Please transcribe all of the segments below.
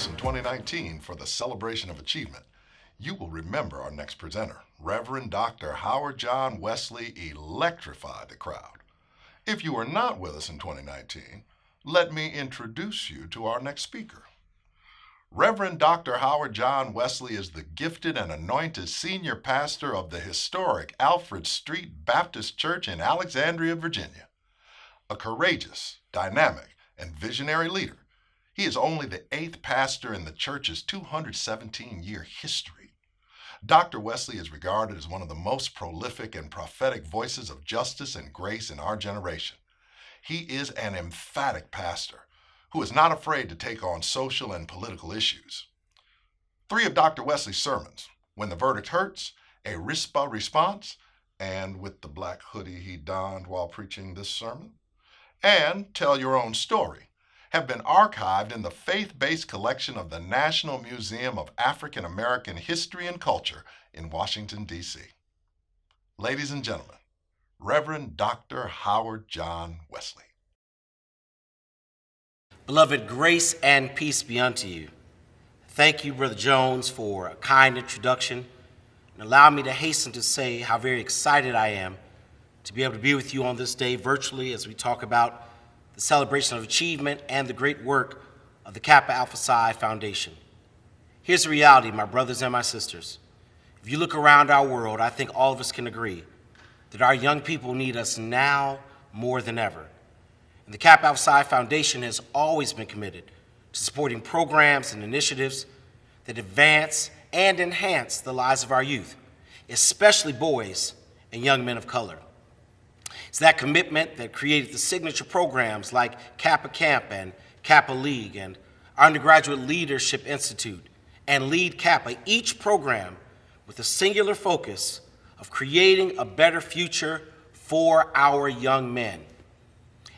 us in 2019 for the celebration of achievement, you will remember our next presenter, Reverend Dr. Howard John Wesley, electrified the crowd. If you were not with us in 2019, let me introduce you to our next speaker. Reverend Dr. Howard John Wesley is the gifted and anointed senior pastor of the historic Alfred Street Baptist Church in Alexandria, Virginia. A courageous, dynamic, and visionary leader, he is only the 8th pastor in the church's 217-year history. Dr. Wesley is regarded as one of the most prolific and prophetic voices of justice and grace in our generation. He is an emphatic pastor who is not afraid to take on social and political issues. 3 of Dr. Wesley's sermons, When the Verdict Hurts, A RISPA Response, and With the Black Hoodie He Donned While Preaching This Sermon, and Tell Your Own Story, have been archived in the faith-based collection of the National Museum of African American History and Culture in Washington, D.C. Ladies and gentlemen, Reverend Dr. Howard John Wesley. Beloved, grace and peace be unto you. Thank you, Brother Jones, for a kind introduction, and allow me to hasten to say how very excited I am to be able to be with you on this day virtually as we talk about the celebration of achievement and the great work of the Kappa Alpha Psi Foundation. Here's the reality, my brothers and my sisters. If you look around our world, I think all of us can agree that our young people need us now more than ever. And the Kappa Alpha Psi Foundation has always been committed to supporting programs and initiatives that advance and enhance the lives of our youth, especially boys and young men of color. It's that commitment that created the signature programs like Kappa Camp and Kappa League and our Undergraduate Leadership Institute and Lead Kappa, each program with a singular focus of creating a better future for our young men.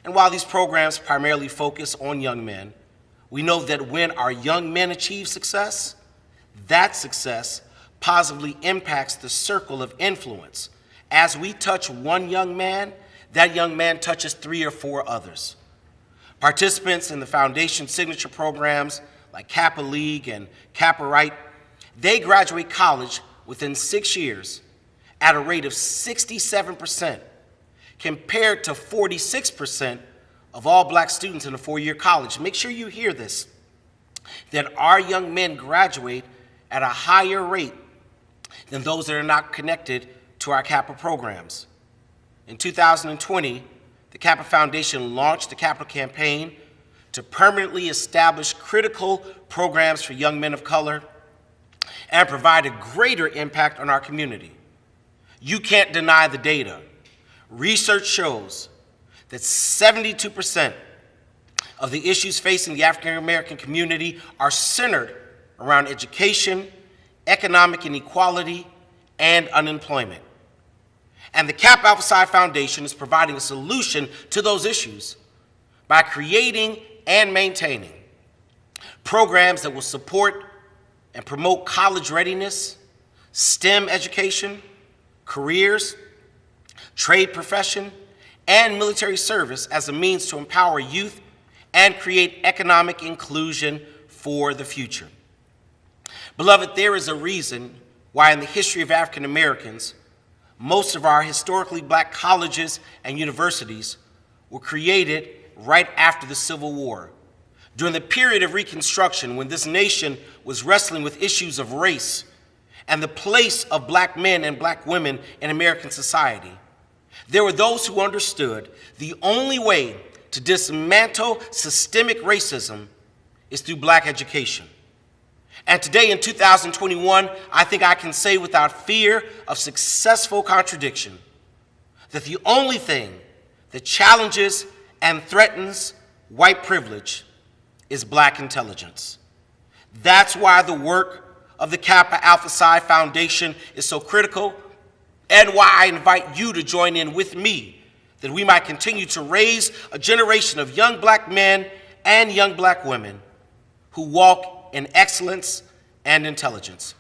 And while these programs primarily focus on young men, we know that when our young men achieve success, that success positively impacts the circle of influence. As we touch one young man, that young man touches 3 or 4 others. Participants in the Foundation signature programs like Kappa League and Kappa Right, they graduate college within 6 years at a rate of 67%, compared to 46% of all black students in a 4-year college. Make sure you hear this, that our young men graduate at a higher rate than those that are not connected to our Kappa programs. In 2020, the Kappa Foundation launched the Capital Campaign to permanently establish critical programs for young men of color and provide a greater impact on our community. You can't deny the data. Research shows that 72% of the issues facing the African American community are centered around education, economic inequality, and unemployment. And the Kappa Alpha Psi Foundation is providing a solution to those issues by creating and maintaining programs that will support and promote college readiness, STEM education, careers, trade profession, and military service as a means to empower youth and create economic inclusion for the future. Beloved, there is a reason why in the history of African Americans, most of our historically black colleges and universities were created right after the Civil War, during the period of Reconstruction when this nation was wrestling with issues of race and the place of black men and black women in American society. There were those who understood the only way to dismantle systemic racism is through black education. And today in 2021, I think I can say without fear of successful contradiction that the only thing that challenges and threatens white privilege is black intelligence. That's why the work of the Kappa Alpha Psi Foundation is so critical, and why I invite you to join in with me that we might continue to raise a generation of young black men and young black women who walk in excellence and intelligence.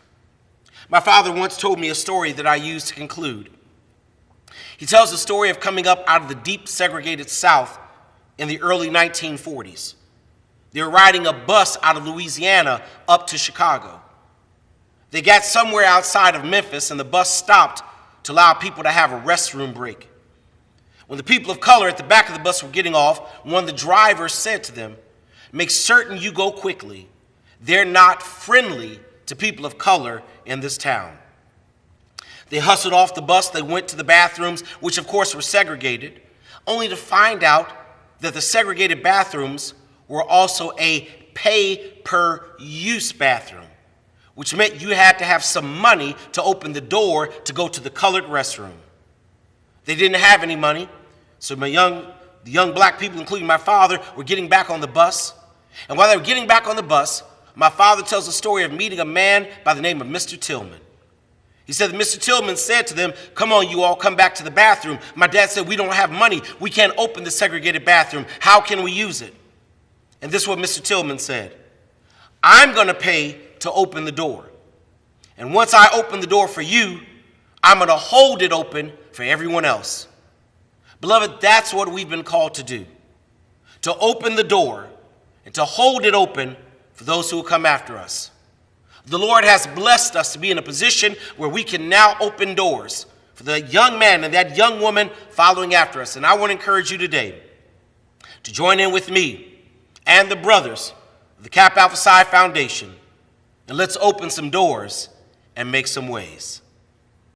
My father once told me a story that I use to conclude. He tells the story of coming up out of the deep segregated South in the early 1940s. They were riding a bus out of Louisiana up to Chicago. They got somewhere outside of Memphis, and the bus stopped to allow people to have a restroom break. When the people of color at the back of the bus were getting off, one of the drivers said to them, "Make certain you go quickly. They're not friendly to people of color in this town." They hustled off the bus. They went to the bathrooms, which of course were segregated, only to find out that the segregated bathrooms were also a pay-per-use bathroom, which meant you had to have some money to open the door to go to the colored restroom. They didn't have any money, so the young black people, including my father, were getting back on the bus. And while they were getting back on the bus, my father tells the story of meeting a man by the name of Mr. Tillman. He said that Mr. Tillman said to them, "Come on, you all, come back to the bathroom. My dad said we don't have money. We can't open the segregated bathroom. How can we use it?" And this is what Mr. Tillman said: "I'm going to pay to open the door. And once I open the door for you, I'm going to hold it open for everyone else." Beloved, that's what we've been called to do, to open the door and to hold it open for those who will come after us. The Lord has blessed us to be in a position where we can now open doors for the young man and that young woman following after us. And I want to encourage you today to join in with me and the brothers of the Kappa Alpha Psi Foundation, and let's open some doors and make some ways.